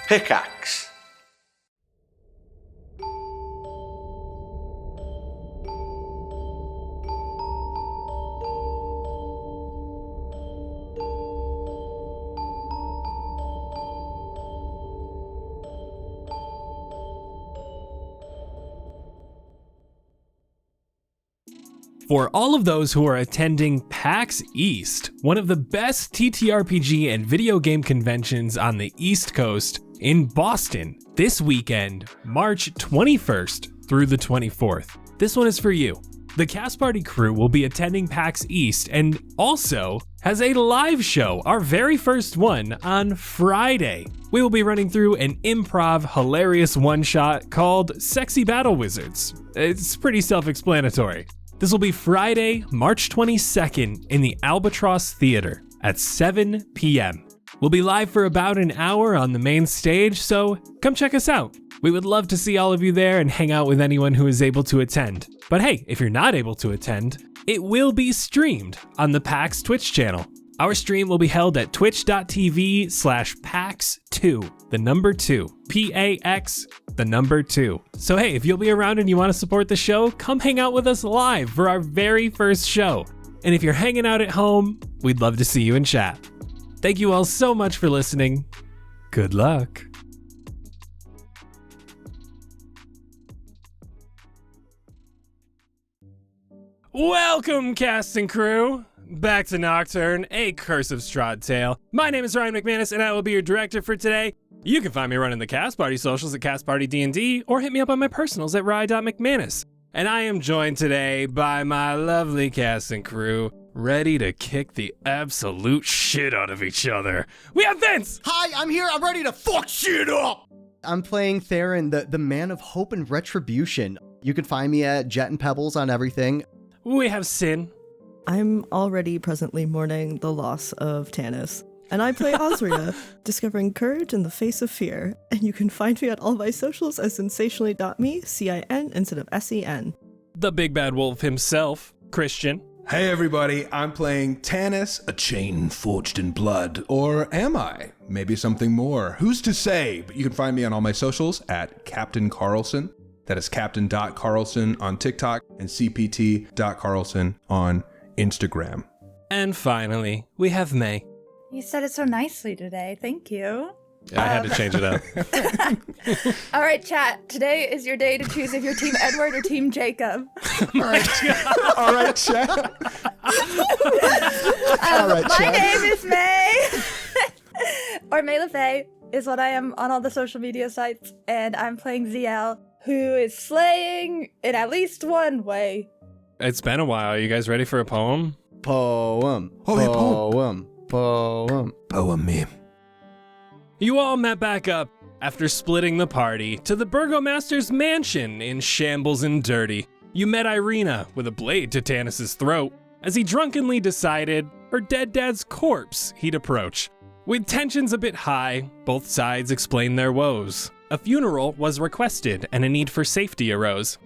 Pickaxe. For all of those who are attending PAX East, one of the best TTRPG and video game conventions on the East Coast in Boston, this weekend, March 21st through the 24th. This one is for you. The Cast Party crew will be attending PAX East and also has a live show, our very first one, on Friday. We will be running through an improv hilarious one-shot called Sexy Battle Wizards. It's pretty self-explanatory. This will be Friday, March 22nd in the Albatross Theater at 7 p.m. We'll be live for about an hour on the main stage, so come check us out. We would love to see all of you there and hang out with anyone who is able to attend. But hey, if you're not able to attend, it will be streamed on the PAX Twitch channel. Our stream will be held at twitch.tv/PAX2, the number 2, PAX, the number 2. So hey, if you'll be around and you want to support the show, come hang out with us live for our very first show. And if you're hanging out at home, we'd love to see you in chat. Thank you all so much for listening. Good luck. Welcome, cast and crew, back to Nocturne, a Curse of Strahd Tale. My name is Ryan McManus, and I will be your director for today. You can find me running the Cast Party socials at Cast Party D&D, or hit me up on my personals at rye.mcmanus. And I am joined today by my lovely cast and crew, ready to kick the absolute shit out of each other. We have Vince! Hi, I'm here. I'm ready to fuck shit up! I'm playing Theren, the man of hope and retribution. You can find me at Jet and Pebbles on everything. We have Sin. I'm already presently mourning the loss of Tannis, and I play Osria, discovering courage in the face of fear. And you can find me at all my socials as sensationally.me, CIN instead of SEN. The big bad wolf himself, Christian. Hey everybody, I'm playing Tannis, a chain forged in blood, or am I? Maybe something more. Who's to say? But you can find me on all my socials at Captain Carlson. That is captain.carlson on TikTok and cpt.carlson on Instagram. And finally, we have May. You said it so nicely today. Thank you. I had to change it up. All right, chat. Today is your day to choose if you're Team Edward or Team Jacob. All right, chat. My name is May. Or May LaFay is what I am on all the social media sites. And I'm playing Zielle, who is slaying in at least one way. It's been a while. Are you guys ready for a poem? Poem. Me. You all met back up after splitting the party to the Burgomaster's mansion in shambles and dirty. You met Irina with a blade to Tannis's throat as he drunkenly decided her dead dad's corpse he'd approach. With tensions a bit high, both sides explained their woes. A funeral was requested and a need for safety arose.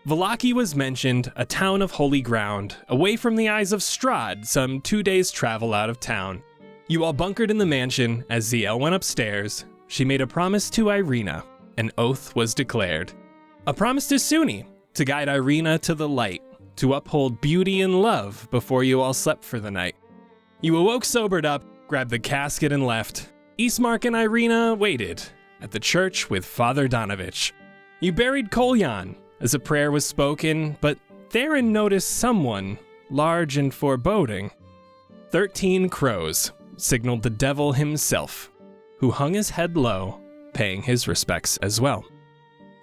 Vallaki was mentioned, a town of holy ground, away from the eyes of Strahd, some 2 days' travel out of town. You all bunkered in the mansion as Zielle went upstairs. She made a promise to Irina. An oath was declared. A promise to Sunni, to guide Irina to the light, to uphold beauty and love before you all slept for the night. You awoke sobered up, grabbed the casket and left. Ismark and Irina waited at the church with Father Donovich. You buried Kolyan as a prayer was spoken, but Theren noticed someone large and foreboding. 13 crows signaled the devil himself, who hung his head low, paying his respects as well.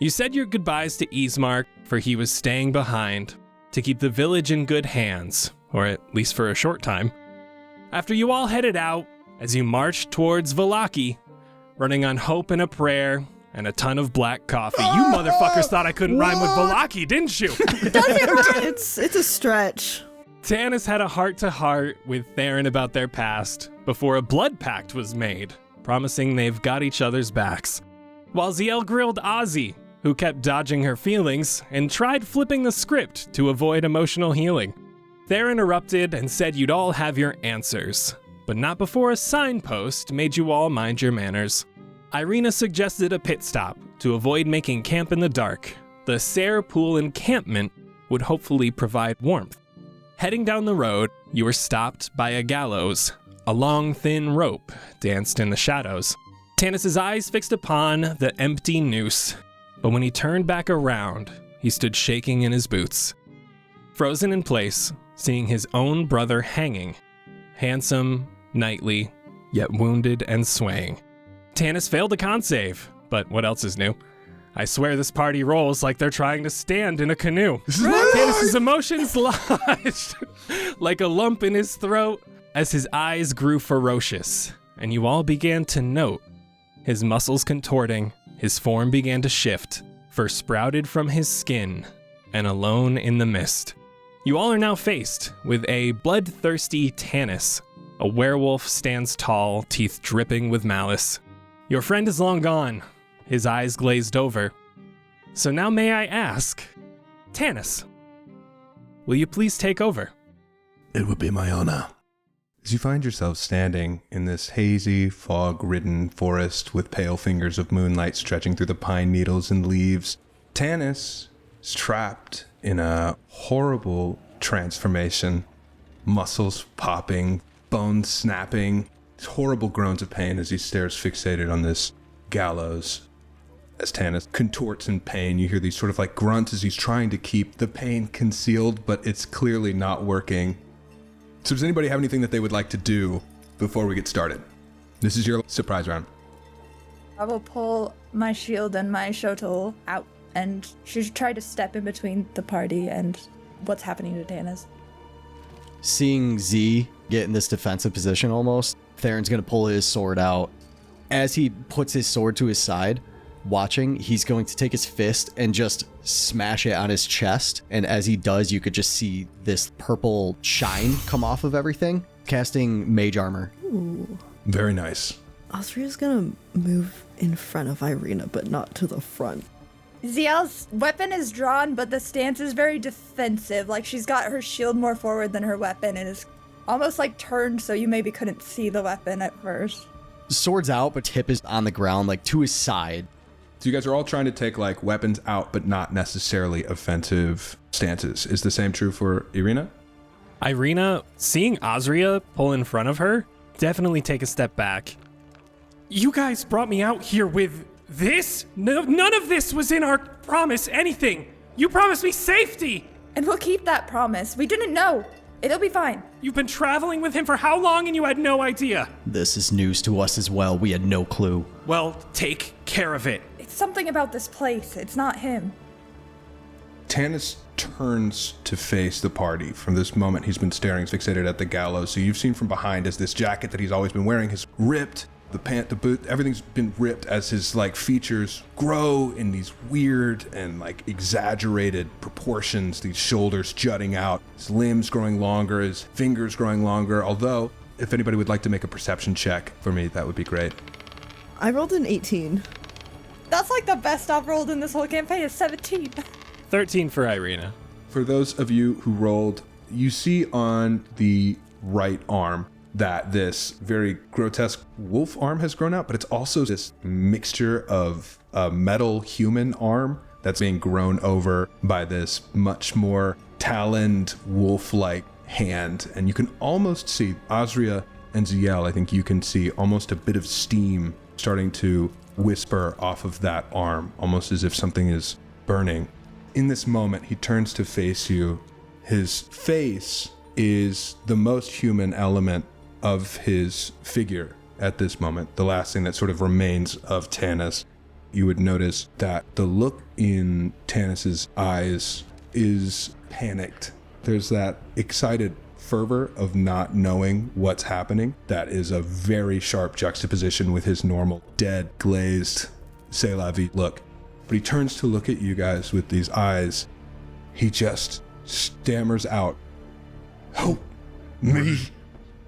You said your goodbyes to Ismark, for he was staying behind to keep the village in good hands, or at least for a short time. After you all headed out, as you marched towards Vallaki, running on hope and a prayer and a ton of black coffee. You motherfuckers thought I couldn't rhyme with Vallaki, didn't you? It's a stretch. Tannis had a heart-to-heart with Theren about their past before a blood pact was made, promising they've got each other's backs. While Zielle grilled Ozzy, who kept dodging her feelings and tried flipping the script to avoid emotional healing. Theren erupted and said you'd all have your answers, but not before a signpost made you all mind your manners. Irina suggested a pit stop to avoid making camp in the dark. The Sayre Pool encampment would hopefully provide warmth. Heading down the road, you were stopped by a gallows. A long, thin rope danced in the shadows. Tannis' eyes fixed upon the empty noose, but when he turned back around, he stood shaking in his boots. Frozen in place, seeing his own brother hanging, handsome, knightly, yet wounded and swaying. Tannis failed a con save, but what else is new? I swear this party rolls like they're trying to stand in a canoe. Tannis' emotions lodged like a lump in his throat as his eyes grew ferocious, and you all began to note his muscles contorting, his form began to shift, fur sprouted from his skin, and alone in the mist. You all are now faced with a bloodthirsty Tannis. A werewolf stands tall, teeth dripping with malice. Your friend is long gone, his eyes glazed over. So now may I ask, Tannis, will you please take over? It would be my honor. As you find yourself standing in this hazy, fog-ridden forest with pale fingers of moonlight stretching through the pine needles and leaves, Tannis is trapped in a horrible transformation. Muscles popping, bones snapping, horrible groans of pain as he stares fixated on this gallows. As Tannis contorts in pain, you hear these sort of like grunts as he's trying to keep the pain concealed, but it's clearly not working. So does anybody have anything that they would like to do before we get started? This is your surprise round. I will pull my shield and my shotol out and she'd try to step in between the party and what's happening to Tannis. Seeing Z get in this defensive position almost, Theron's going to pull his sword out. As he puts his sword to his side, watching, he's going to take his fist and just smash it on his chest. And as he does, you could just see this purple shine come off of everything, casting mage armor. Ooh. Very nice. Osria's gonna move in front of Irina, but not to the front. Zielle's weapon is drawn, but the stance is very defensive. Like she's got her shield more forward than her weapon and is almost like turned so you maybe couldn't see the weapon at first. Sword's out, but tip is on the ground, like to his side. So you guys are all trying to take like weapons out, but not necessarily offensive stances. Is the same true for Irina? Irina, seeing Osria pull in front of her, definitely take a step back. You guys brought me out here with this? No, none of this was in our promise, anything. You promised me safety. And we'll keep that promise. We didn't know. It'll be fine. You've been traveling with him for how long and you had no idea? This is news to us as well. We had no clue. Well, take care of it. It's something about this place. It's not him. Tannis turns to face the party. From this moment, he's been staring fixated at the gallows. So you've seen from behind as this jacket that he's always been wearing has ripped. The pant, the boot, everything's been ripped as his like features grow in these weird and like exaggerated proportions, these shoulders jutting out, his limbs growing longer, his fingers growing longer. Although, if anybody would like to make a perception check for me, that would be great. I rolled an 18. That's like the best I've rolled in this whole campaign is 17. 13 for Irina. For those of you who rolled, you see on the right arm that this very grotesque wolf arm has grown out, but it's also this mixture of a metal human arm that's being grown over by this much more taloned wolf-like hand. And you can almost see Osria and Zielle, I think you can see almost a bit of steam starting to whisper off of that arm, almost as if something is burning. In this moment, he turns to face you. His face is the most human element of his figure at this moment, the last thing that sort of remains of Tannis. You would notice that the look in Tannis's eyes is panicked. There's that excited fervor of not knowing what's happening. That is a very sharp juxtaposition with his normal dead, glazed, c'est la vie look. But he turns to look at you guys with these eyes. He just stammers out, "Help me."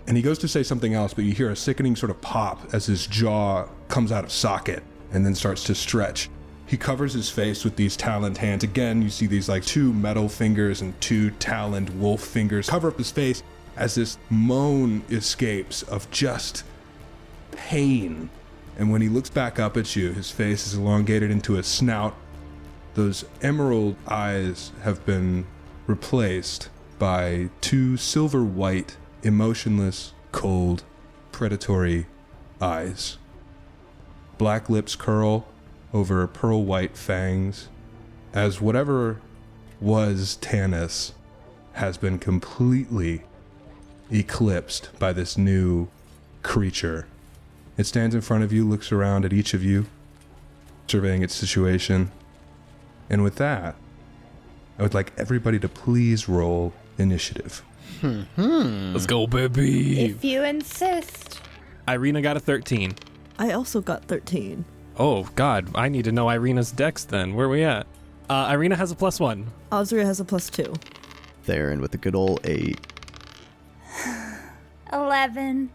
And he goes to say something else, but you hear a sickening sort of pop as his jaw comes out of socket and then starts to stretch. He covers his face with these taloned hands. Again, you see these like two metal fingers and two taloned wolf fingers cover up his face as this moan escapes of just pain And when he looks back up at you, his face is elongated into a snout. Those emerald eyes have been replaced by two silver white, emotionless, cold, predatory eyes. Black lips curl over pearl white fangs as whatever was Tannis has been completely eclipsed by this new creature. It stands in front of you, looks around at each of you, surveying its situation. And with that, I would like everybody to please roll initiative. Let's go, baby. If you insist. Irina got a 13. I also got 13. Oh, God. I need to know Irina's dex then. Where are we at? Irina has a +1. Azria has a +2. Theren with a good old 8. 11.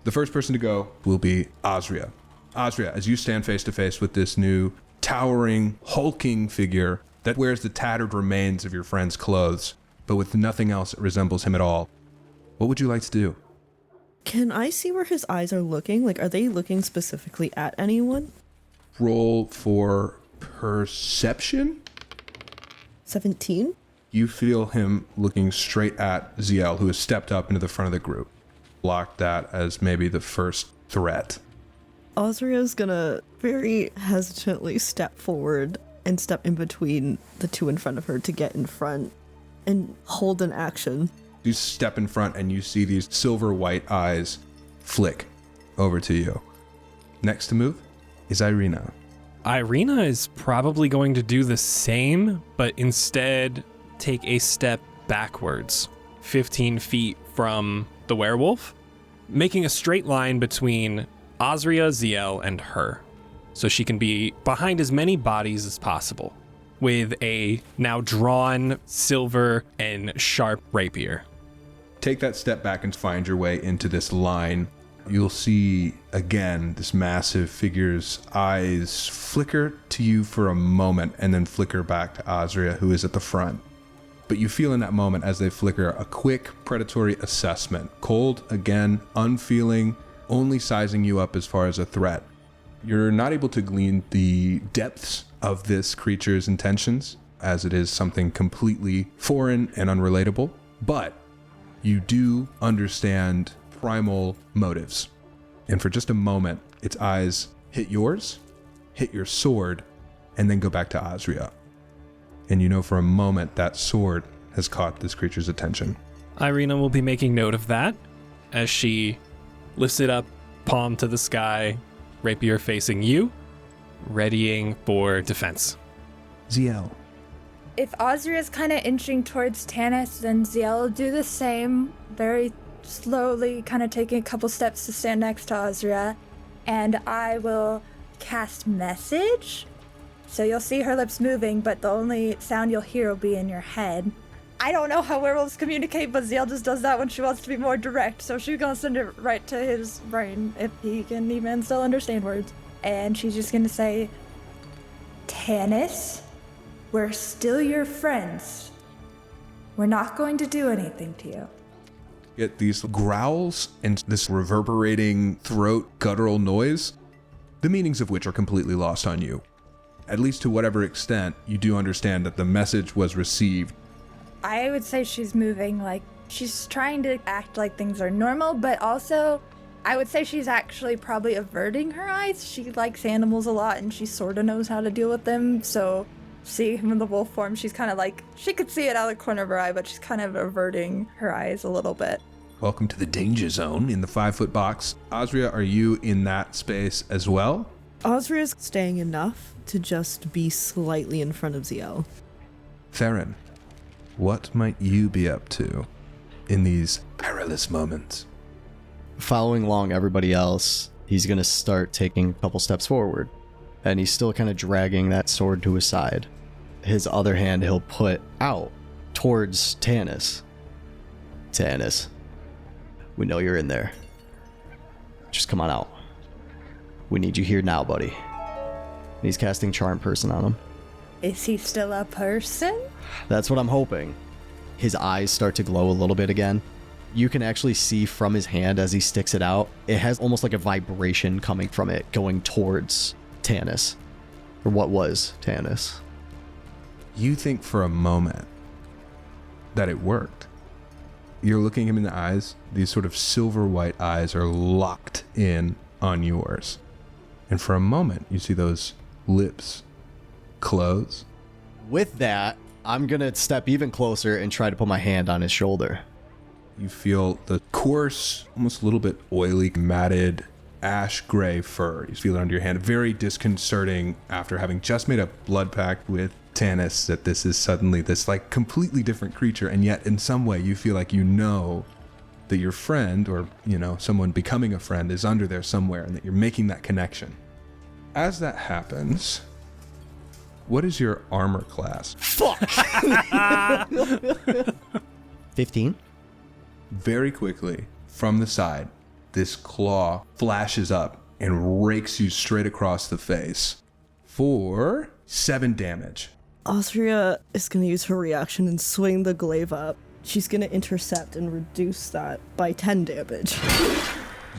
The first person to go will be Azria. Azria, as you stand face to face with this new towering, hulking figure that wears the tattered remains of your friend's clothes, but with nothing else that resembles him at all, what would you like to do? Can I see where his eyes are looking? Like, are they looking specifically at anyone? Roll for perception. 17? You feel him looking straight at Zielle, who has stepped up into the front of the group. Block that as maybe the first threat. Azria's gonna very hesitantly step forward and step in between the two in front of her to get in front and hold an action. You step in front and you see these silver white eyes flick over to you. Next to move is Irina. Irina is probably going to do the same, but instead take a step backwards, 15 feet from the werewolf, making a straight line between Azria, Zielle, and her, so she can be behind as many bodies as possible, with a now drawn silver and sharp rapier. Take that step back and find your way into this line. You'll see, again, this massive figure's eyes flicker to you for a moment and then flicker back to Azria, who is at the front. But you feel in that moment as they flicker a quick predatory assessment. Cold, again, unfeeling, only sizing you up as far as a threat. You're not able to glean the depths of this creature's intentions, as it is something completely foreign and unrelatable, but you do understand primal motives. And for just a moment, its eyes hit yours, hit your sword, and then go back to Azria. And you know for a moment that sword has caught this creature's attention. Irina will be making note of that as she lifts it up, palm to the sky, rapier facing you, readying for defense. Zielle. If Azria's kind of inching towards Tannis, then Zielle will do the same, very slowly, kind of taking a couple steps to stand next to Azria. And I will cast Message. So you'll see her lips moving, but the only sound you'll hear will be in your head. I don't know how werewolves communicate, but Zielle just does that when she wants to be more direct. So she's gonna send it right to his brain, if he can even still understand words. And she's just gonna say, Tannis, we're still your friends. We're not going to do anything to you. Get these growls and this reverberating throat guttural noise, the meanings of which are completely lost on you. At least to whatever extent, you do understand that the message was received. I would say she's moving like she's trying to act like things are normal, but also I would say she's actually probably averting her eyes. She likes animals a lot and she sort of knows how to deal with them. So seeing him in the wolf form, she's kind of like, she could see it out of the corner of her eye, but she's kind of averting her eyes a little bit. Welcome to the danger zone in the 5-foot box. Azria, are you in that space as well? Azria's staying enough to just be slightly in front of Zielle. Theren, what might you be up to in these perilous moments? Following along everybody else, he's going to start taking a couple steps forward. And he's still kind of dragging that sword to his side. His other hand he'll put out towards Tannis. Tannis, we know you're in there. Just come on out. We need you here now, buddy. And he's casting Charm Person on him. Is he still a person? That's what I'm hoping. His eyes start to glow a little bit again. You can actually see from his hand as he sticks it out, it has almost like a vibration coming from it going towards Tannis. Or what was Tannis. You think for a moment that it worked. You're looking him in the eyes. These sort of silver white eyes are locked in on yours. And for a moment, you see those lips close. With that, I'm going to step even closer and try to put my hand on his shoulder. You feel the coarse, almost a little bit oily, matted, ash gray fur. You feel it under your hand. Very disconcerting after having just made a blood pact with Tannis that this is suddenly this like completely different creature, and yet in some way you feel like you know that your friend, or someone becoming a friend, is under there somewhere, and that you're making that connection. As that happens, what is your armor class? Fuck! 15. Very quickly, from the side, this claw flashes up and rakes you straight across the face for 7 damage. Austria is going to use her reaction and swing the glaive up. She's going to intercept and reduce that by 10 damage.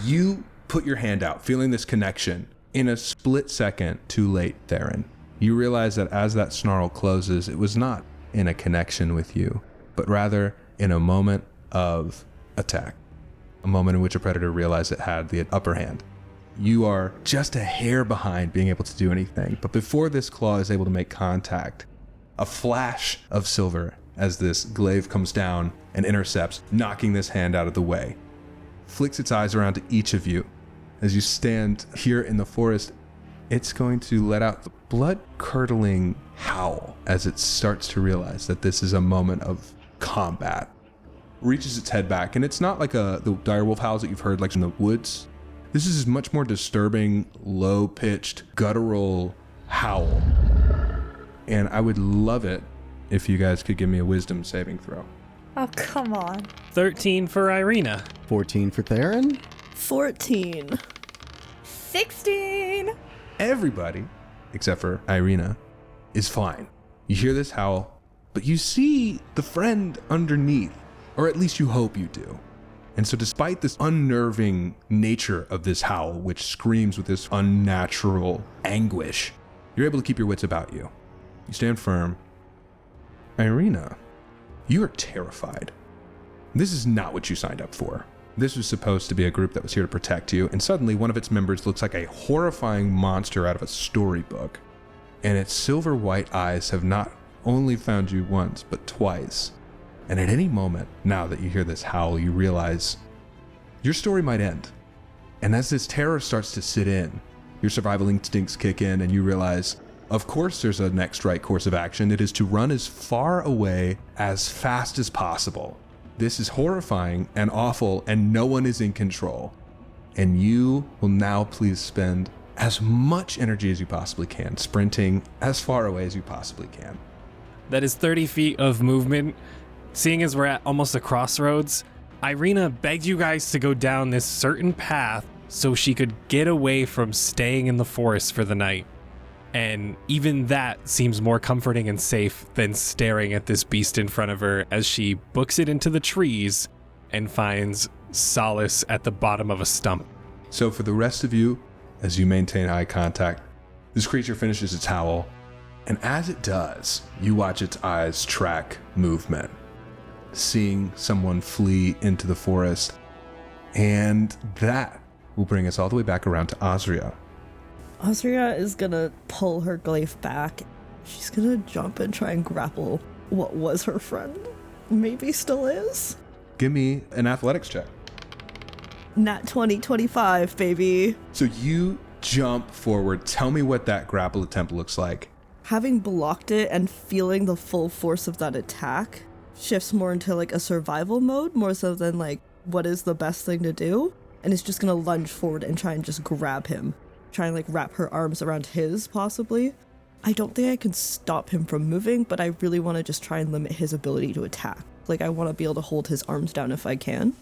You put your hand out, feeling this connection. In a split second, too late, Theren. You realize that as that snarl closes, it was not in a connection with you, but rather in a moment of attack. A moment in which a predator realized it had the upper hand. You are just a hair behind being able to do anything, but before this claw is able to make contact, a flash of silver as this glaive comes down and intercepts, knocking this hand out of the way. Flicks its eyes around to each of you. As you stand here in the forest, it's going to let out the blood-curdling howl as it starts to realize that this is a moment of combat. Reaches its head back, and it's not like the direwolf howls that you've heard like in the woods. This is a much more disturbing, low-pitched, guttural howl. And I would love it if you guys could give me a wisdom saving throw. Oh, come on. 13 for Irina. 14 for Theren. 14. 16. Everybody, except for Irina, is fine. You hear this howl, but you see the friend underneath, or at least you hope you do. And so despite this unnerving nature of this howl, which screams with this unnatural anguish, you're able to keep your wits about you. You stand firm. Irina, you are terrified. This is not what you signed up for. This was supposed to be a group that was here to protect you, and suddenly one of its members looks like a horrifying monster out of a storybook. And its silver white eyes have not only found you once, but twice. And at any moment, now that you hear this howl, you realize your story might end. And as this terror starts to sit in, your survival instincts kick in, and you realize, of course there's a next right course of action. It is to run as far away as fast as possible. This is horrifying and awful, and no one is in control. And you will now please spend as much energy as you possibly can, sprinting as far away as you possibly can. That is 30 feet of movement. Seeing as we're at almost a crossroads, Irina begged you guys to go down this certain path so she could get away from staying in the forest for the night. And even that seems more comforting and safe than staring at this beast in front of her as she books it into the trees and finds solace at the bottom of a stump. So for the rest of you, as you maintain eye contact, this creature finishes its howl, and as it does, you watch its eyes track movement, seeing someone flee into the forest, and that will bring us all the way back around to Austria. Austria is gonna pull her glaive back. She's gonna jump and try and grapple what was her friend. Maybe still is. Give me an athletics check. Nat 20, 25, baby. So you jump forward. Tell me what that grapple attempt looks like. Having blocked it and feeling the full force of that attack shifts more into like a survival mode, more so than like what is the best thing to do. And it's just gonna lunge forward and try and just grab him. Try and like wrap her arms around his, possibly. I don't think I can stop him from moving, but I really want to just try and limit his ability to attack. Like, I want to be able to hold his arms down if I can.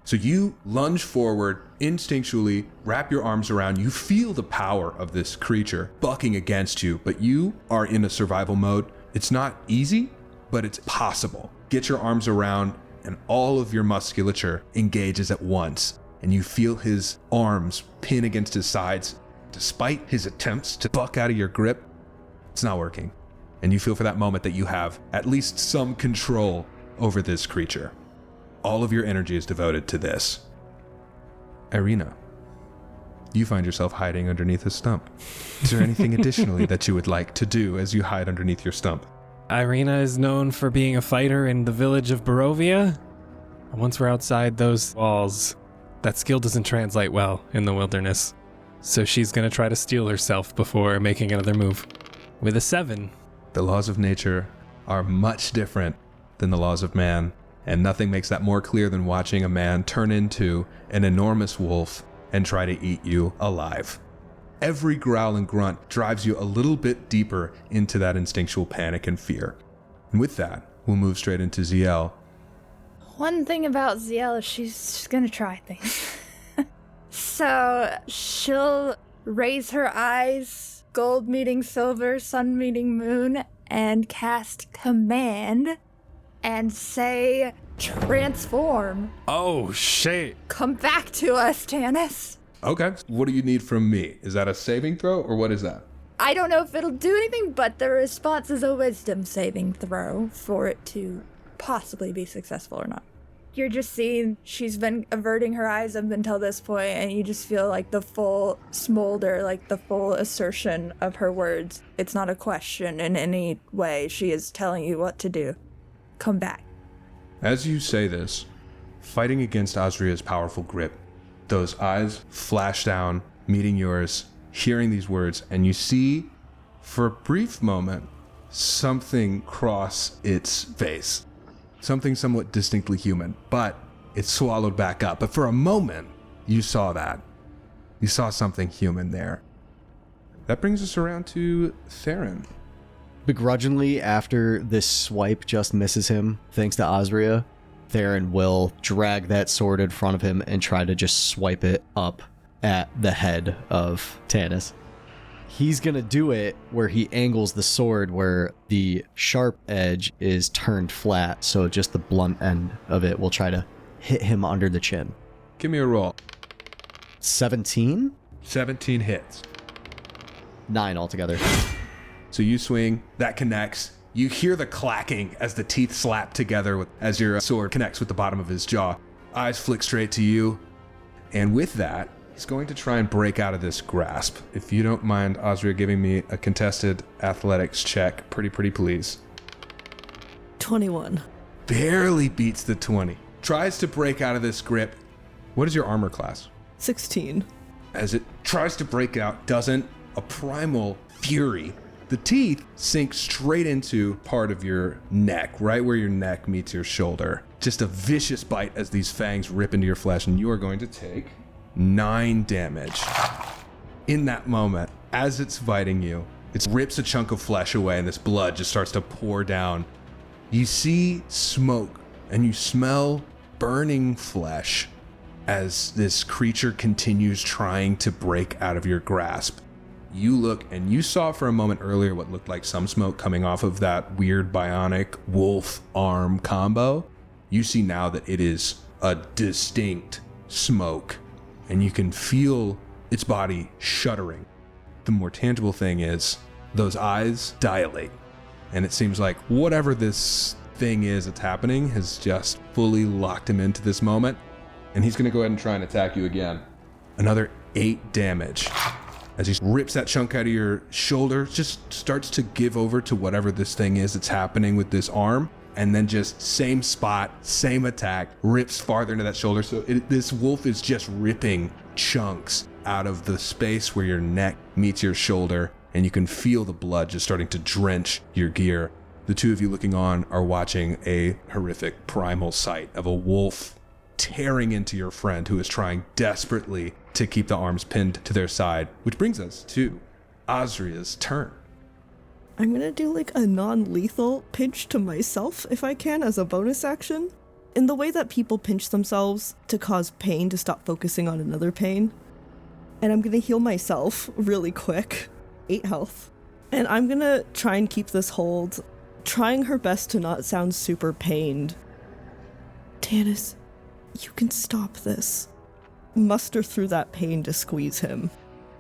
So you lunge forward, instinctually wrap your arms around. You feel the power of this creature bucking against you, but you are in a survival mode. It's not easy, but it's possible. Get your arms around and all of your musculature engages at once, and you feel his arms pin against his sides. Despite his attempts to buck out of your grip, it's not working. And you feel for that moment that you have at least some control over this creature. All of your energy is devoted to this. Irina, you find yourself hiding underneath a stump. Is there anything additionally that you would like to do as you hide underneath your stump? Irina is known for being a fighter in the village of Barovia. Once we're outside those walls, that skill doesn't translate well in the wilderness. So she's going to try to steel herself before making another move. With a 7. The laws of nature are much different than the laws of man, and nothing makes that more clear than watching a man turn into an enormous wolf and try to eat you alive. Every growl and grunt drives you a little bit deeper into that instinctual panic and fear. And with that, we'll move straight into Zielle. One thing about Zielle is she's gonna try things. So she'll raise her eyes, gold meeting silver, sun meeting moon, and cast command and say, transform. Oh, shit. Come back to us, Tannis. Okay, what do you need from me? Is that a saving throw, or what is that? I don't know if it'll do anything, but the response is a wisdom saving throw for it to possibly be successful or not. You're just seeing she's been averting her eyes up until this point, and you just feel like the full smolder, like the full assertion of her words. It's not a question in any way. She is telling you what to do. Come back. As you say this, fighting against Azria's powerful grip, those eyes flash down, meeting yours, hearing these words, and you see, for a brief moment, something cross its face. Something somewhat distinctly human, but it's swallowed back up. But for a moment, you saw that. You saw something human there. That brings us around to Theren. Begrudgingly, after this swipe just misses him, thanks to Azria, Theren will drag that sword in front of him and try to just swipe it up at the head of Tannis. He's going to do it where he angles the sword where the sharp edge is turned flat, so just the blunt end of it will try to hit him under the chin. Give me a roll. 17? 17 hits. 9 altogether. So you swing, that connects. You hear the clacking as the teeth slap together as your sword connects with the bottom of his jaw. Eyes flick straight to you. And with that, he's going to try and break out of this grasp. If you don't mind, Azria, giving me a contested athletics check. Pretty please. 21. Barely beats the 20. Tries to break out of this grip. What is your armor class? 16. As it tries to break out, doesn't. A primal fury. The teeth sink straight into part of your neck, right where your neck meets your shoulder. Just a vicious bite as these fangs rip into your flesh, and you are going to take 9 damage. In that moment, as it's biting you, it rips a chunk of flesh away, and this blood just starts to pour down. You see smoke, and you smell burning flesh as this creature continues trying to break out of your grasp. You look, and you saw for a moment earlier what looked like some smoke coming off of that weird bionic wolf arm combo. You see now that it is a distinct smoke, and you can feel its body shuddering. The more tangible thing is those eyes dilate, and it seems like whatever this thing is that's happening has just fully locked him into this moment, and he's going to go ahead and try and attack you again. Another 8 damage. As he rips that chunk out of your shoulder, just starts to give over to whatever this thing is that's happening with this arm, and then just same spot, same attack, rips farther into that shoulder. So this wolf is just ripping chunks out of the space where your neck meets your shoulder, and you can feel the blood just starting to drench your gear. The two of you looking on are watching a horrific primal sight of a wolf tearing into your friend who is trying desperately to keep the arms pinned to their side, which brings us to Azria's turn. I'm gonna do like a non-lethal pinch to myself if I can as a bonus action. In the way that people pinch themselves to cause pain to stop focusing on another pain. And I'm gonna heal myself really quick. 8 health. And I'm gonna try and keep this hold, trying her best to not sound super pained. Tannis, you can stop this. Muster through that pain to squeeze him.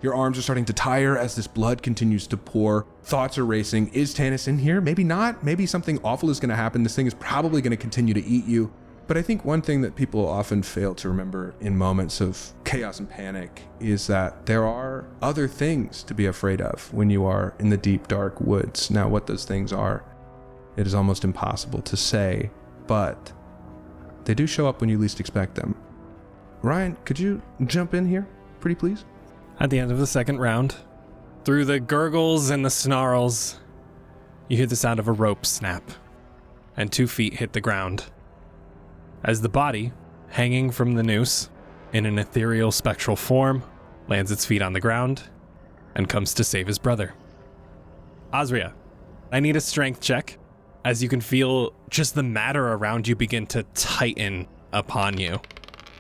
Your arms are starting to tire as this blood continues to pour. Thoughts are racing. Is Tannis in here? Maybe not. Maybe something awful is going to happen. This thing is probably going to continue to eat you. But I think one thing that people often fail to remember in moments of chaos and panic is that there are other things to be afraid of when you are in the deep, dark woods. Now, what those things are, it is almost impossible to say, but they do show up when you least expect them. Ryan, could you jump in here, pretty please? At the end of the second round, through the gurgles and the snarls, you hear the sound of a rope snap, and 2 feet hit the ground. As the body, hanging from the noose, in an ethereal spectral form, lands its feet on the ground, and comes to save his brother. Azria, I need a strength check, as you can feel just the matter around you begin to tighten upon you.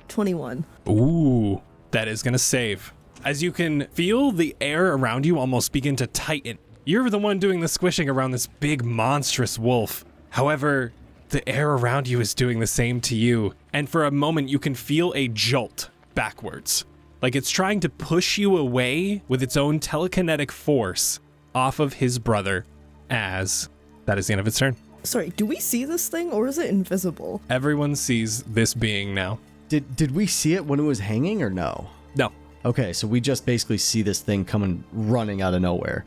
21. Ooh, that is gonna save. As you can feel the air around you almost begin to tighten. You're the one doing the squishing around this big monstrous wolf. However, the air around you is doing the same to you. And for a moment, you can feel a jolt backwards. Like it's trying to push you away with its own telekinetic force off of his brother, as that is the end of its turn. Sorry, do we see this thing or is it invisible? Everyone sees this being now. Did we see it when it was hanging or no? No. Okay, so we just basically see this thing coming running out of nowhere.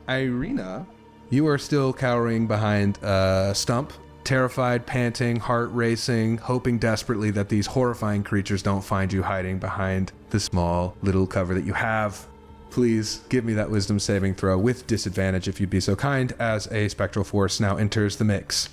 Irina, you are still cowering behind a stump, terrified, panting, heart racing, hoping desperately that these horrifying creatures don't find you hiding behind the small little cover that you have. Please give me that wisdom saving throw with disadvantage if you'd be so kind, as a spectral force now enters the mix.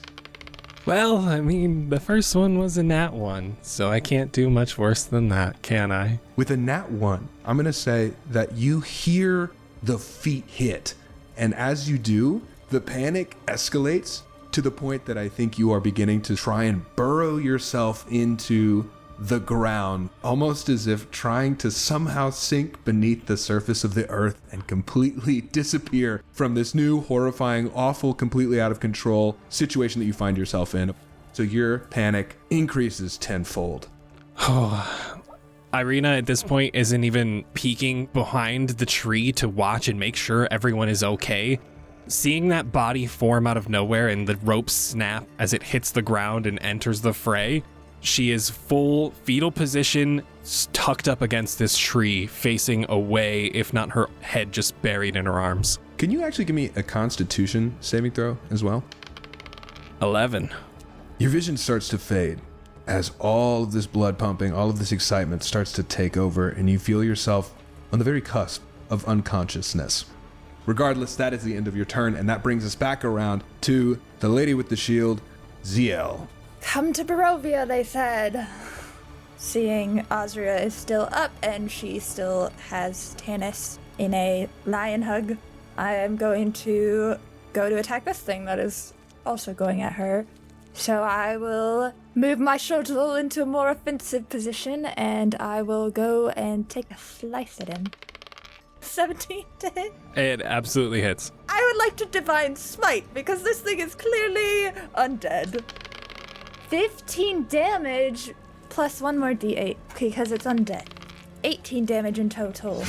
Well, I mean, the first one was a nat 1, so I can't do much worse than that, can I? With a nat 1, I'm going to say that you hear the feet hit, and as you do, the panic escalates to the point that I think you are beginning to try and burrow yourself into the ground, almost as if trying to somehow sink beneath the surface of the earth and completely disappear from this new, horrifying, awful, completely out of control situation that you find yourself in. So your panic increases tenfold. Irina at this point isn't even peeking behind the tree to watch and make sure everyone is okay. Seeing that body form out of nowhere and the rope snap as it hits the ground and enters the fray, she is full fetal position, tucked up against this tree, facing away, if not her head just buried in her arms. Can you actually give me a Constitution saving throw as well? 11. Your vision starts to fade as all of this blood pumping, all of this excitement starts to take over, and you feel yourself on the very cusp of unconsciousness. Regardless, that is the end of your turn, and that brings us back around to the lady with the shield, Zielle. Come to Barovia, they said. Seeing Azria is still up and she still has Tannis in a lion hug, I am going to go to attack this thing that is also going at her. So I will move my shuttle into a more offensive position and I will go and take a slice at him. 17 to hit. It absolutely hits. I would like to divine smite because this thing is clearly undead. 15 damage plus 1 more d8 because it's undead. 18 damage in total.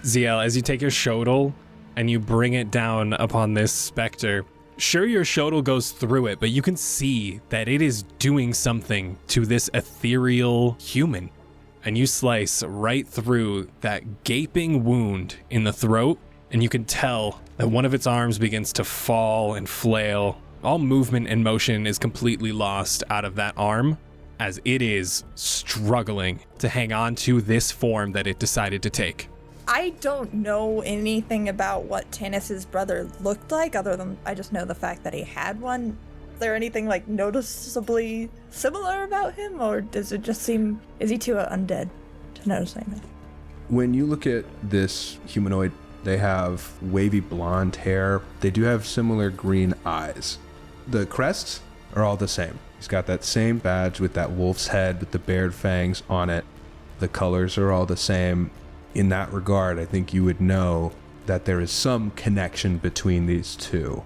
Zielle, as you take your shuttle and you bring it down upon this specter, sure, your shuttle goes through it, but you can see that it is doing something to this ethereal human. And you slice right through that gaping wound in the throat, and you can tell that one of its arms begins to fall and flail. All movement and motion is completely lost out of that arm, as it is struggling to hang on to this form that it decided to take. I don't know anything about what Tannis's brother looked like, other than I just know the fact that he had one. Is there anything like noticeably similar about him, or does it just seem, is he too undead to notice anything? When you look at this humanoid, they have wavy blonde hair. They do have similar green eyes. The crests are all the same. He's got that same badge with that wolf's head with the bared fangs on it. The colors are all the same. In that regard, I think you would know that there is some connection between these two.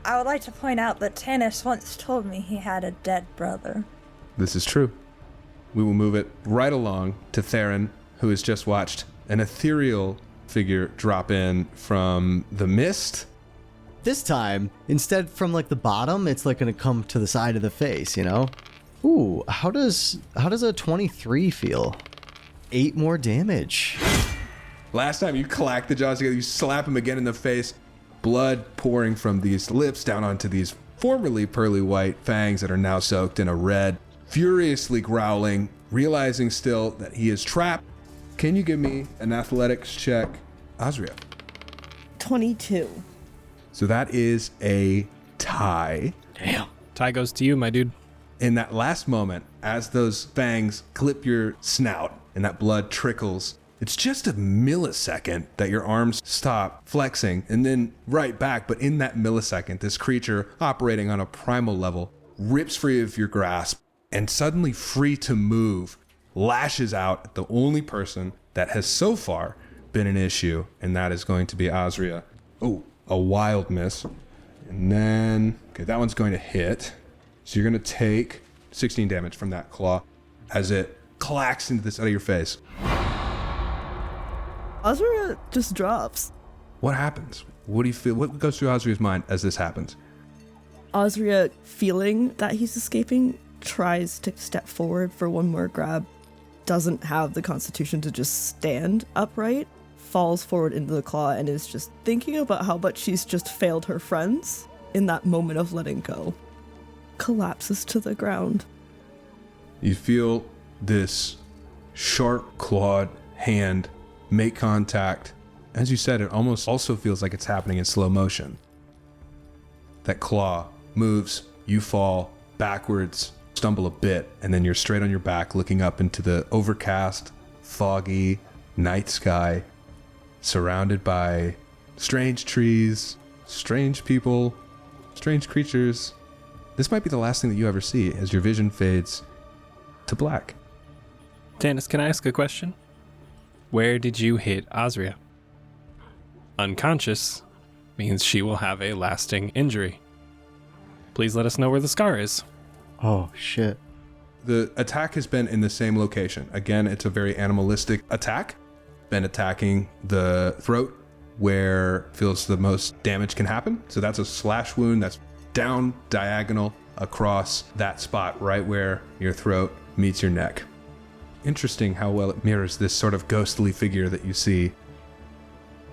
I would like to point out that Tannis once told me he had a dead brother. This is true. We will move it right along to Theren, who has just watched an ethereal figure drop in from the mist. This time, instead from like the bottom, it's like gonna come to the side of the face, you know? Ooh, how does a 23 feel? 8 more damage. Last time you clack the jaws together, you slap him again in the face. Blood pouring from these lips down onto these formerly pearly white fangs that are now soaked in a red. Furiously growling, realizing still that he is trapped. Can you give me an athletics check, Azria? 22. So that is a tie. Damn. Tie goes to you, my dude. In that last moment, as those fangs clip your snout and that blood trickles, it's just a millisecond that your arms stop flexing and then right back. But in that millisecond, this creature operating on a primal level rips free of your grasp and suddenly free to move, lashes out at the only person that has so far been an issue, and that is going to be Azria. Oh, a wild miss. And then, okay, that one's going to hit. So you're going to take 16 damage from that claw as it clacks into the side of your face. Azria just drops. What happens? What do you feel? What goes through Azria's mind as this happens? Azria, feeling that he's escaping, tries to step forward for one more grab, doesn't have the constitution to just stand upright, falls forward into the claw, and is just thinking about how much she's just failed her friends in that moment of letting go. Collapses to the ground. You feel this sharp clawed hand make contact. As you said, it almost also feels like it's happening in slow motion. That claw moves, you fall backwards, stumble a bit, and then you're straight on your back looking up into the overcast, foggy night sky, surrounded by strange trees, strange people, strange creatures. This might be the last thing that you ever see as your vision fades to black. Tannis, can I ask a question? Where did you hit Azria? Unconscious means she will have a lasting injury. Please let us know where the scar is. Oh, shit. The attack has been in the same location. Again, it's a very animalistic attack. Been attacking the throat where feels the most damage can happen. So that's a slash wound that's down diagonal across that spot right where your throat meets your neck. Interesting how well it mirrors this sort of ghostly figure that you see.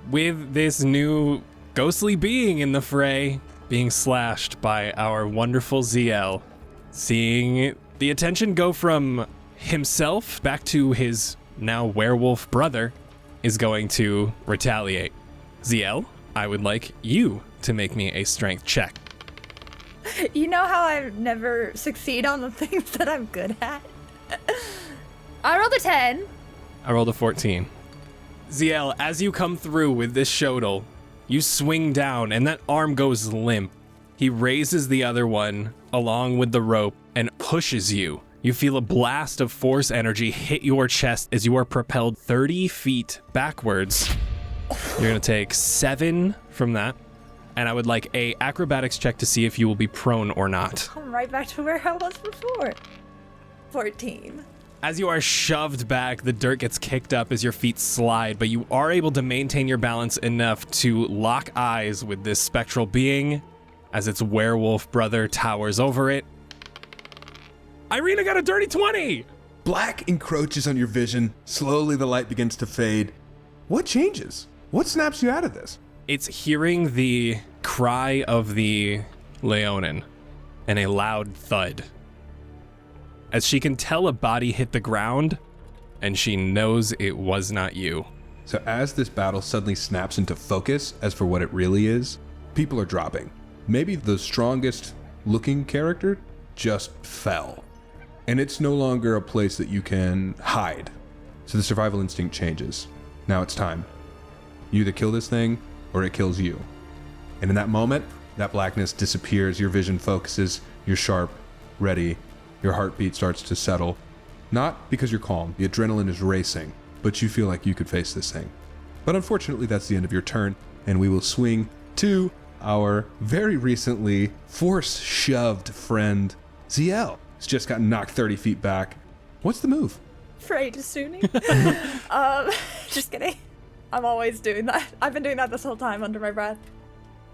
With this new ghostly being in the fray, being slashed by our wonderful Zielle, seeing the attention go from himself back to his now werewolf brother, is going to retaliate. Zielle, I would like you to make me a strength check. You know how I never succeed on the things that I'm good at? I rolled a 10. I rolled a 14. Zielle, as you come through with this shodel, you swing down and that arm goes limp. He raises the other one along with the rope and pushes you. You feel a blast of force energy hit your chest as you are propelled 30 feet backwards. You're gonna take 7 from that. And I would like a acrobatics check to see if you will be prone or not. I'm right back to where I was before. 14. As you are shoved back, the dirt gets kicked up as your feet slide, but you are able to maintain your balance enough to lock eyes with this spectral being as its werewolf brother towers over it. Irina got a dirty 20! Black encroaches on your vision. Slowly the light begins to fade. What changes? What snaps you out of this? It's hearing the cry of the Leonin and a loud thud. As she can tell a body hit the ground, and she knows it was not you. So as this battle suddenly snaps into focus as for what it really is, people are dropping. Maybe the strongest looking character just fell. And it's no longer a place that you can hide. So the survival instinct changes. Now it's time. You either kill this thing or it kills you. And in that moment, that blackness disappears, your vision focuses, you're sharp, ready, your heartbeat starts to settle. Not because you're calm, the adrenaline is racing, but you feel like you could face this thing. But unfortunately, that's the end of your turn, and we will swing to our very recently force-shoved friend, Zielle. He's just gotten knocked 30 feet back. What's the move? Afraid to Sunni. Just kidding. I'm always doing that. I've been doing that this whole time under my breath.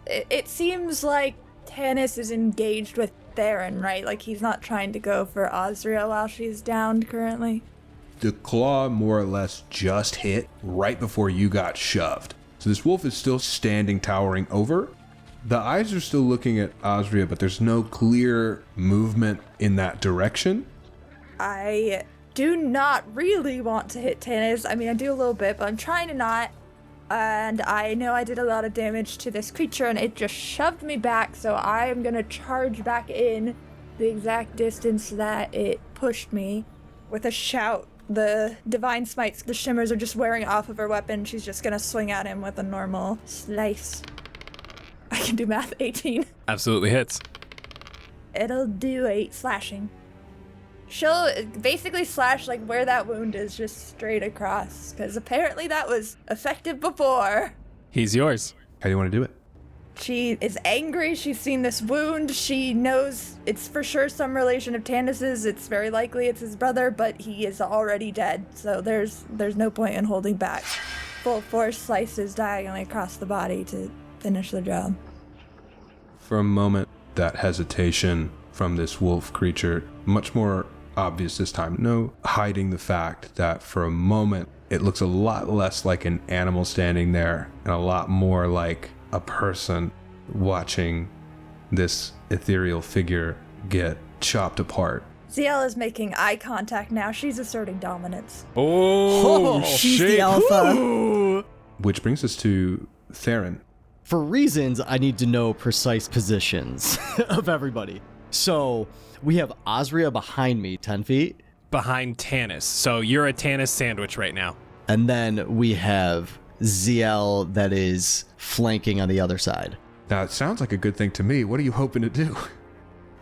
It seems like Tannis is engaged with Theren, right? Like he's not trying to go for Azria while she's downed currently. The claw more or less just hit right before you got shoved. So this wolf is still standing, towering over. The eyes are still looking at Azria, but there's no clear movement in that direction. I do not really want to hit Tannis. I mean, I do a little bit, but I'm trying to not. And I know I did a lot of damage to this creature, and it just shoved me back, so I am going to charge back in the exact distance that it pushed me with a shout. The divine smites, the shimmers are just wearing off of her weapon. She's just going to swing at him with a normal slice. I can do math, 18. Absolutely hits. It'll do 8 slashing. She'll basically slash like where that wound is, just straight across, because apparently that was effective before. He's yours. How do you want to do it? She is angry. She's seen this wound. She knows it's for sure some relation of Tannis's. It's very likely it's his brother, but he is already dead, so there's no point in holding back. Full force slices diagonally across the body to finish the job. For a moment, that hesitation from this wolf creature, much more obvious this time. No hiding the fact that for a moment, it looks a lot less like an animal standing there and a lot more like a person watching this ethereal figure get chopped apart. Zielle is making eye contact now. She's asserting dominance. Oh, she's shit. the alpha. Ooh. Which brings us to Theren. For reasons, I need to know precise positions of everybody. So we have Azria behind me, 10 feet. Behind Tannis. So you're a Tannis sandwich right now. And then we have Zielle that is flanking on the other side. Now, it sounds like a good thing to me. What are you hoping to do?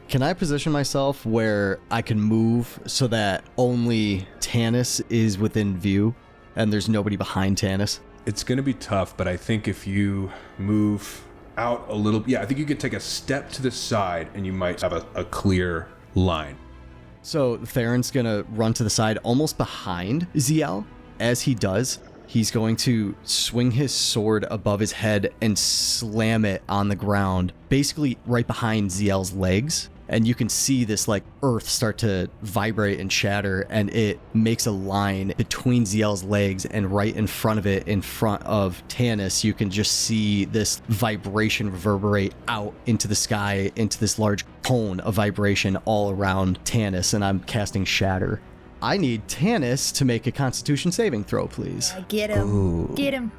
Can I position myself where I can move so that only Tannis is within view and there's nobody behind Tannis? It's going to be tough, but I think if you move out a little, I think you could take a step to the side and you might have a clear line. So Theron's going to run to the side almost behind Zielle. As he does, he's going to swing his sword above his head and slam it on the ground, basically right behind Zielle's legs. And you can see this like earth start to vibrate and shatter, and it makes a line between Zielle's legs, and right in front of it, in front of Tannis, you can just see this vibration reverberate out into the sky, into this large cone of vibration all around Tannis, and I'm casting Shatter. I need Tannis to make a Constitution saving throw, please. Get him. Ooh. Get him.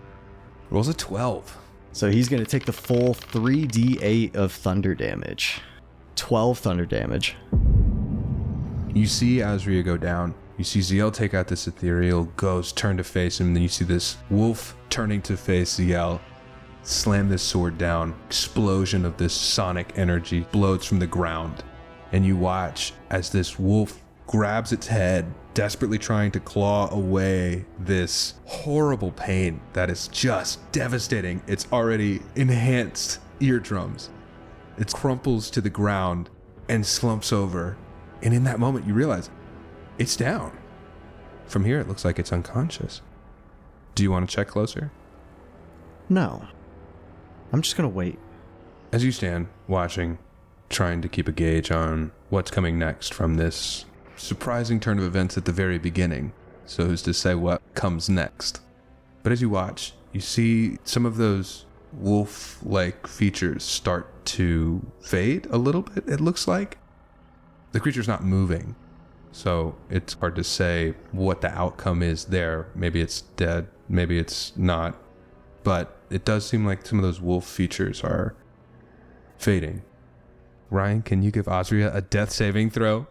Rolls a 12. So he's going to take the full 3d8 of thunder damage. 12 thunder damage. You see Azria go down. You see Zielle take out this ethereal ghost, turn to face him, and then you see this wolf turning to face Zielle, slam this sword down. Explosion of this sonic energy blows from the ground. And you watch as this wolf grabs its head, desperately trying to claw away this horrible pain that is just devastating. It's already enhanced eardrums. It crumples to the ground and slumps over. And in that moment, you realize it's down. From here, it looks like it's unconscious. Do you want to check closer? No. I'm just going to wait. As you stand, watching, trying to keep a gauge on what's coming next from this surprising turn of events at the very beginning, so who's to say what comes next? But as you watch, you see some of those wolf-like features start to fade a little bit, it looks like. The creature's not moving, so it's hard to say what the outcome is there. Maybe it's dead, maybe it's not, but it does seem like some of those wolf features are fading. Ryan, can you give Azria a death saving throw?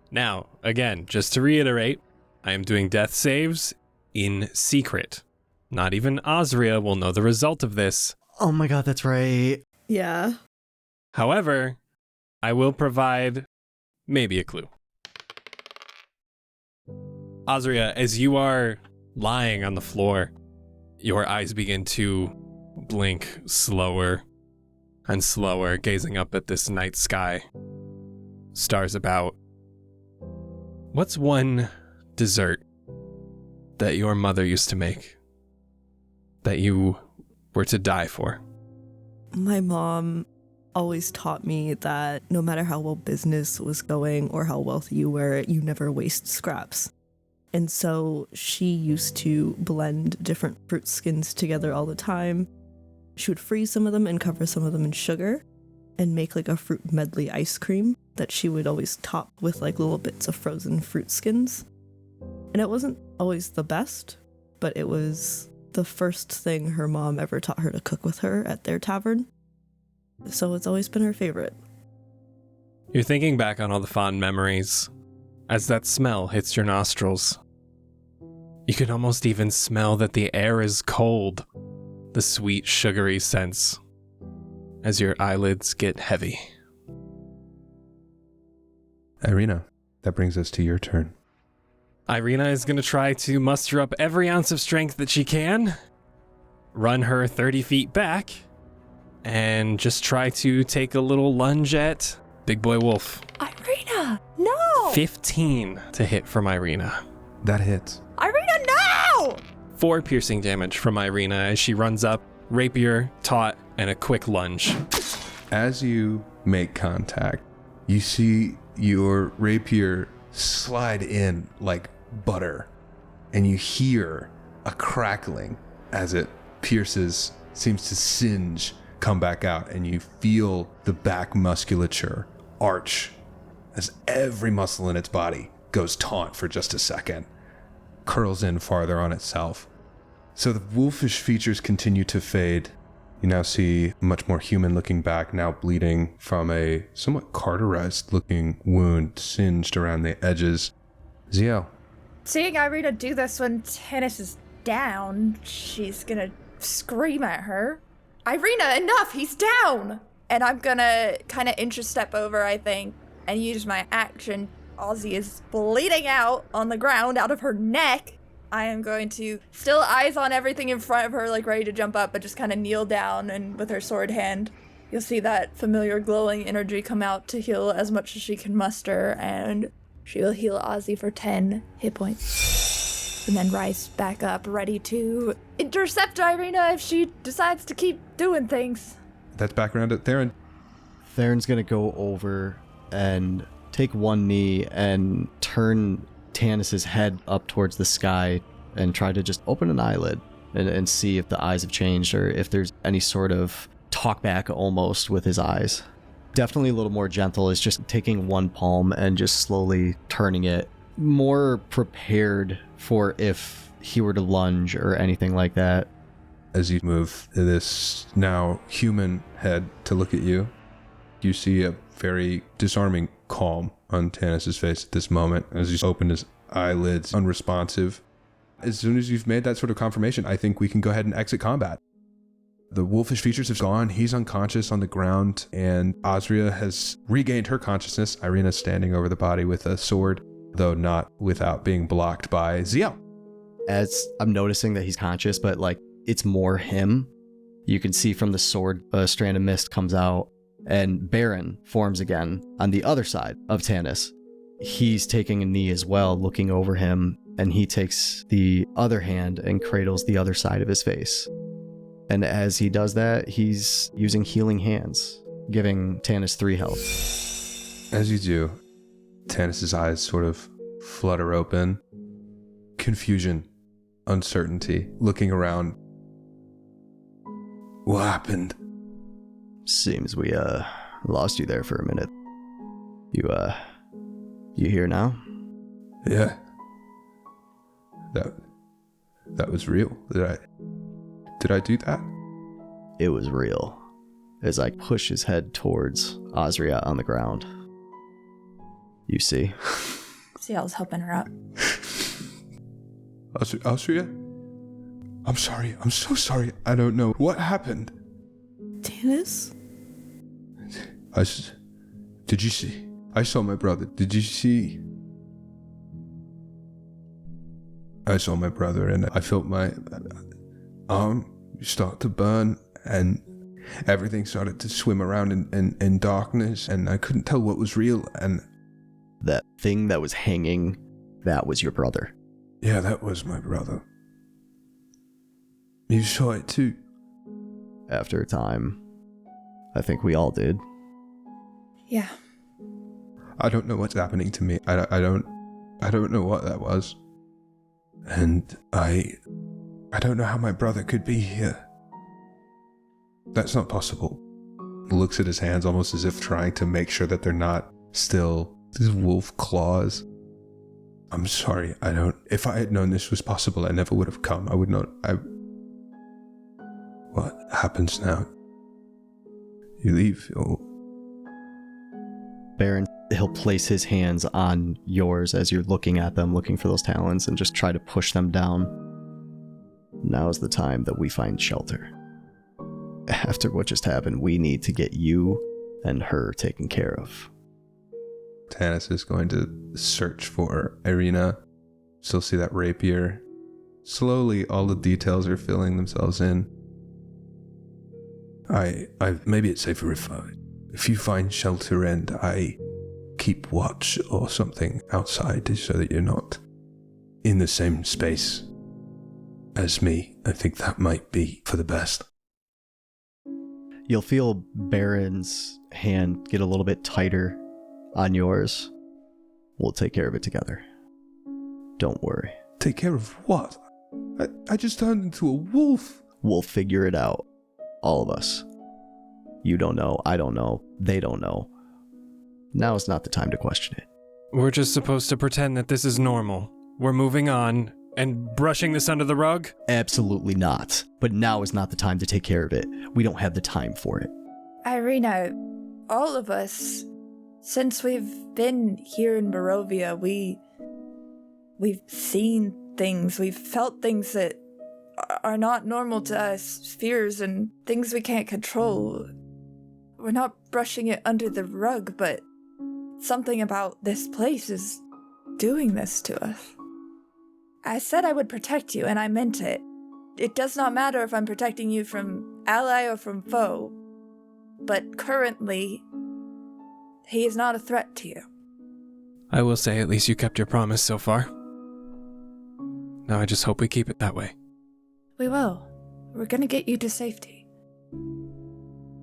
Now, again, just to reiterate, I am doing death saves in secret. Not even Azria will know the result of this. Oh my god, that's right. Yeah. However, I will provide maybe a clue. Azria, as you are lying on the floor, your eyes begin to blink slower and slower, gazing up at this night sky. Stars about. What's one dessert that your mother used to make that you were to die for? My mom always taught me that no matter how well business was going or how wealthy you were, you never waste scraps. And so she used to blend different fruit skins together all the time. She would freeze some of them and cover some of them in sugar and make like a fruit medley ice cream that she would always top with like little bits of frozen fruit skins. And it wasn't always the best, but it was the first thing her mom ever taught her to cook with her at their tavern. So it's always been her favorite. You're thinking back on all the fond memories as that smell hits your nostrils. You can almost even smell that the air is cold, the sweet, sugary sense, as your eyelids get heavy. Irina, that brings us to your turn. Irina is going to try to muster up every ounce of strength that she can, run her 30 feet back, and just try to take a little lunge at Big Boy Wolf. Irina, no! 15 to hit from Irina. That hits. Irina, no! 4 piercing damage from Irina as she runs up, rapier, taut, and a quick lunge. As you make contact, you see your rapier slide in like butter, and you hear a crackling as it pierces, seems to singe, come back out, and you feel the back musculature arch as every muscle in its body goes taut for just a second, curls in farther on itself. So the wolfish features continue to fade. You now see a much more human-looking back, now bleeding from a somewhat cauterized-looking wound singed around the edges. Zielle. Seeing Irina do this when Tannis is down, she's gonna scream at her. Irina, enough! He's down! And I'm gonna kind of inch-step over, I think, and use my action. Ozzy is bleeding out on the ground out of her neck. I am going to, still eyes on everything in front of her, like ready to jump up, but just kind of kneel down, and with her sword hand, you'll see that familiar glowing energy come out to heal as much as she can muster, and she will heal Ozzy for 10 hit points. And then rise back up, ready to intercept Irina if she decides to keep doing things. That's back around at Theren. Theron's gonna go over and take one knee and turn Tannis's head up towards the sky and try to just open an eyelid and see if the eyes have changed or if there's any sort of talk back almost with his eyes. Definitely a little more gentle is just taking one palm and just slowly turning it, more prepared for if he were to lunge or anything like that. As you move this now human head to look at you, you see a very disarming calm on Tannis' face at this moment as he's opened his eyelids, unresponsive. As soon as you've made that sort of confirmation, I think we can go ahead and exit combat. The wolfish features have gone, he's unconscious on the ground, and Azria has regained her consciousness. Irina's standing over the body with a sword, though not without being blocked by Zielle. As I'm noticing that he's conscious, but like it's more him, you can see from the sword a strand of mist comes out, and Baron forms again on the other side of Tannis. He's taking a knee as well, looking over him, and he takes the other hand and cradles the other side of his face. And as he does that, he's using healing hands, giving Tannis 3 health. As you do, Tannis' eyes sort of flutter open. Confusion, uncertainty, looking around. What happened? Seems we lost you there for a minute. You here now? Yeah. That was real. Did I do that? It was real. As I push his head towards Azria on the ground. You see? Zielle's helping her up. Azria? I'm sorry. I'm so sorry. I don't know. What happened? Tannis? Did you see? I saw my brother. Did you see? I saw my brother and I felt my arm start to burn, and everything started to swim around in darkness, and I couldn't tell what was real, and... That thing that was hanging, that was your brother. Yeah, that was my brother. You saw it too? After a time, I think we all did. Yeah. I don't know what's happening to me. I don't know what that was. And I don't know how my brother could be here. That's not possible. Looks at his hands almost as if trying to make sure that they're not still these wolf claws. I'm sorry, if I had known this was possible, I never would have come. What happens now? You leave, Baron, he'll place his hands on yours as you're looking at them, looking for those talons, and just try to push them down. Now is the time that we find shelter. After what just happened, we need to get you and her taken care of. Tannis is going to search for Irina. Still see that rapier. Slowly, all the details are filling themselves in. Maybe it's safer if you find shelter and I keep watch or something outside so that you're not in the same space as me. I think that might be for the best. You'll feel Baron's hand get a little bit tighter on yours. We'll take care of it together. Don't worry. Take care of what? I just turned into a wolf. We'll figure it out. All of us. You don't know, I don't know, they don't know. Now is not the time to question it. We're just supposed to pretend that this is normal. We're moving on and brushing this under the rug? Absolutely not. But now is not the time to take care of it. We don't have the time for it. Irina, all of us, since we've been here in Barovia, we've seen things, we've felt things that are not normal to us, fears and things we can't control. We're not brushing it under the rug, but something about this place is doing this to us. I said I would protect you, and I meant it. It does not matter if I'm protecting you from ally or from foe, but currently, he is not a threat to you. I will say at least you kept your promise so far. Now I just hope we keep it that way. We will. We're gonna get you to safety.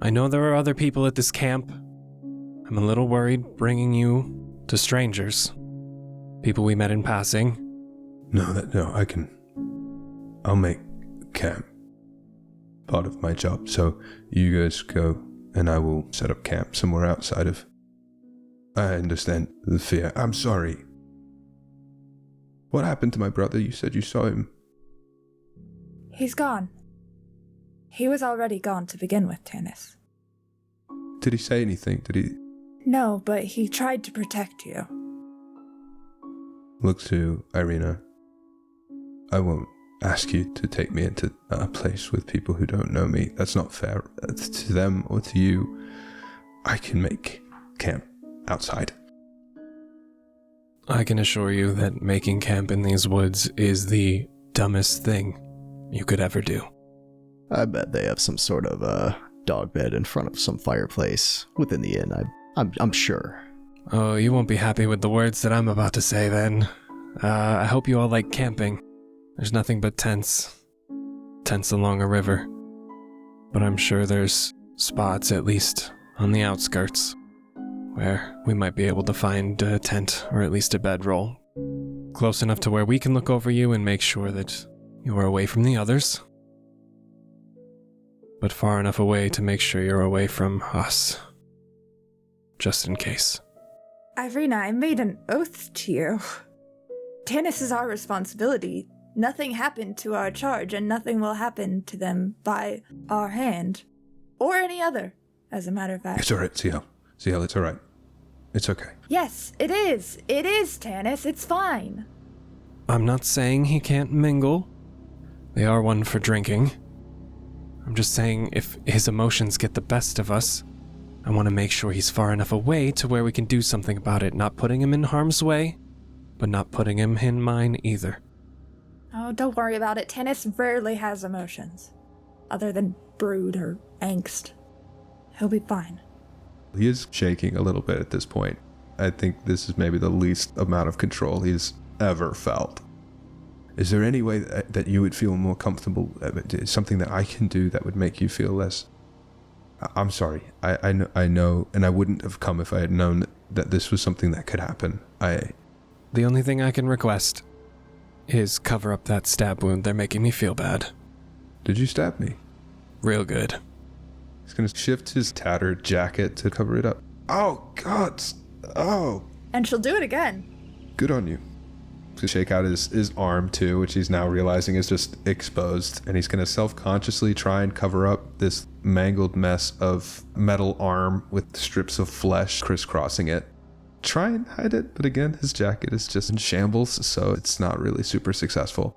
I know there are other people at this camp. I'm a little worried bringing you to strangers. People we met in passing. I'll make camp part of my job. So you guys go and I will set up camp somewhere outside of... I understand the fear. I'm sorry. What happened to my brother? You said you saw him. He's gone. He was already gone to begin with, Tannis. Did he say anything? Did he... No, but he tried to protect you. Look to Irina. I won't ask you to take me into a place with people who don't know me. That's not fair to them or to you. I can make camp outside. I can assure you that making camp in these woods is the dumbest thing you could ever do. I bet they have some sort of dog bed in front of some fireplace within the inn. I'm sure. Oh, you won't be happy with the words that I'm about to say then. I hope you all like camping. There's nothing but tents along a river. But I'm sure there's spots, at least on the outskirts, where we might be able to find a tent or at least a bedroll. Close enough to where we can look over you and make sure that you are away from the others. But far enough away to make sure you're away from us. Just in case. Irina, I made an oath to you. Tannis is our responsibility. Nothing happened to our charge, and nothing will happen to them by our hand. Or any other, as a matter of fact. It's alright, Zielle. Zielle, it's alright. It's okay. Yes, it is. It is, Tannis. It's fine. I'm not saying he can't mingle. They are one for drinking. I'm just saying if his emotions get the best of us, I want to make sure he's far enough away to where we can do something about it, not putting him in harm's way, but not putting him in mine either. Oh, don't worry about it. Tannis rarely has emotions. other than brood or angst. He'll be fine. He is shaking a little bit at this point. I think this is maybe the least amount of control he's ever felt. Is there any way that you would feel more comfortable? Something that I can do that would make you feel less? I'm sorry. I know, and I wouldn't have come if I had known that this was something that could happen. The only thing I can request is cover up that stab wound. They're making me feel bad. Did you stab me? Real good. He's going to shift his tattered jacket to cover it up. Oh, God. Oh. And she'll do it again. Good on you. To shake out his arm too, which he's now realizing is just exposed, and he's going to self-consciously try and cover up this mangled mess of metal arm with strips of flesh crisscrossing it. Try and hide it, but again, his jacket is just in shambles, so it's not really super successful.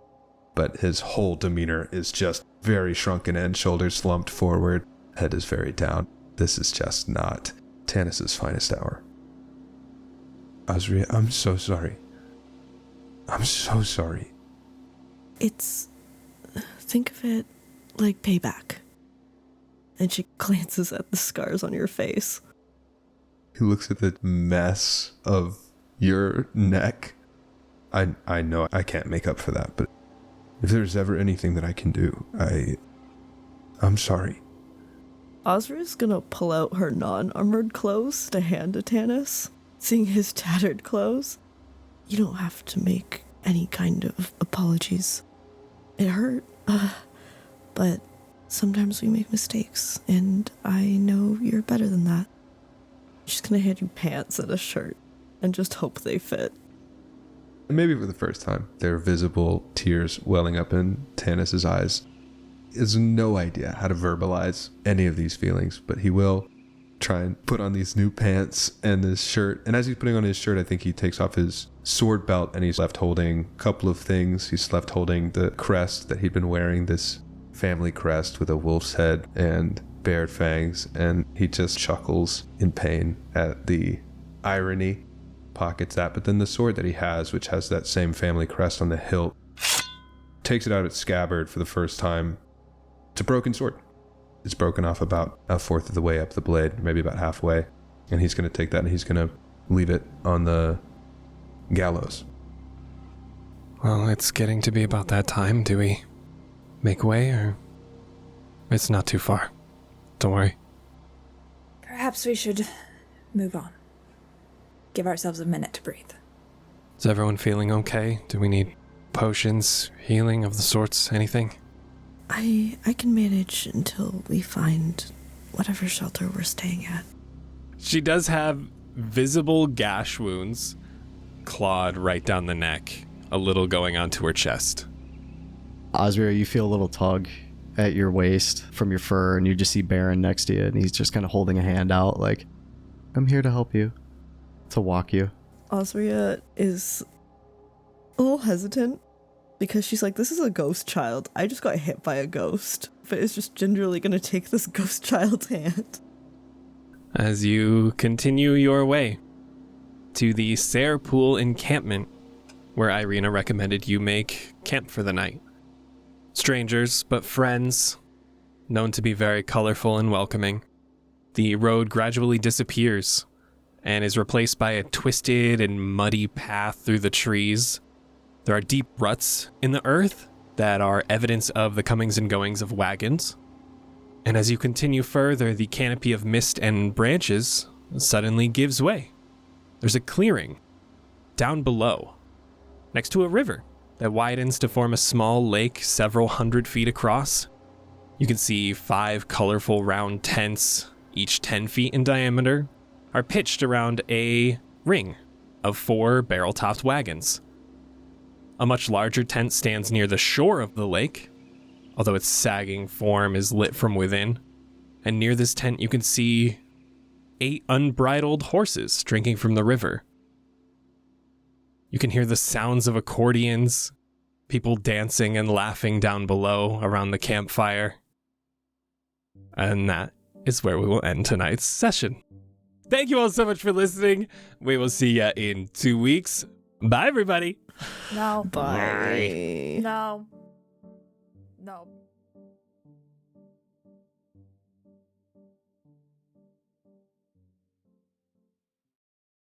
But his whole demeanor is just very shrunken in, shoulders slumped forward, head is very down. This is just not Tannis's finest hour. Azria, I'm so sorry. I'm so sorry. Think of it like payback. And she glances at the scars on your face. He looks at the mess of your neck. I know I can't make up for that, but if there's ever anything that I can do, I'm sorry. Azria's gonna pull out her non-armored clothes to hand to Tannis. Seeing his tattered clothes, you don't have to make any kind of apologies. It hurt, but sometimes we make mistakes, and I know you're better than that. She's gonna hand you pants and a shirt, and just hope they fit. Maybe for the first time, there are visible tears welling up in Tannis's eyes. He has no idea how to verbalize any of these feelings, but he will try and put on these new pants and this shirt. And as he's putting on his shirt, I think he takes off his sword belt, and he's left holding a couple of things. He's left holding the crest that he'd been wearing, this family crest with a wolf's head and bared fangs, and he just chuckles in pain at the irony, pockets that. But then the sword that he has, which has that same family crest on the hilt, takes it out of its scabbard for the first time. It's a broken sword. It's broken off about a fourth of the way up the blade, maybe about halfway. And he's going to take that and he's going to leave it on the gallows. Well, it's getting to be about that time. Do we make way, or it's not too far? Don't worry. Perhaps we should move on. Give ourselves a minute to breathe. Is everyone feeling okay? Do we need potions, healing of the sorts, anything? I can manage until we find whatever shelter we're staying at. She does have visible gash wounds, clawed right down the neck, a little going onto her chest. Azria, you feel a little tug at your waist from your fur, and you just see Baron next to you, and he's just kind of holding a hand out like, I'm here to help you, to walk you. Azria is a little hesitant because she's like, this is a ghost child. I just got hit by a ghost, but it's just gingerly gonna take this ghost child's hand. As you continue your way to the Sarepool encampment, where Irina recommended you make camp for the night. Strangers, but friends, known to be very colorful and welcoming. The road gradually disappears and is replaced by a twisted and muddy path through the trees. There are deep ruts in the earth that are evidence of the comings and goings of wagons. And as you continue further, the canopy of mist and branches suddenly gives way. There's a clearing down below, next to a river that widens to form a small lake several hundred feet across. You can see 5 colorful round tents, each 10 feet in diameter, are pitched around a ring of 4 barrel-topped wagons. A much larger tent stands near the shore of the lake, although its sagging form is lit from within. And near this tent you can see 8 unbridled horses drinking from the river. You can hear the sounds of accordions, people dancing and laughing down below around the campfire. And that is where we will end tonight's session. Thank you all so much for listening. We will see ya in 2 weeks. Bye, everybody. No. Bye. No. No.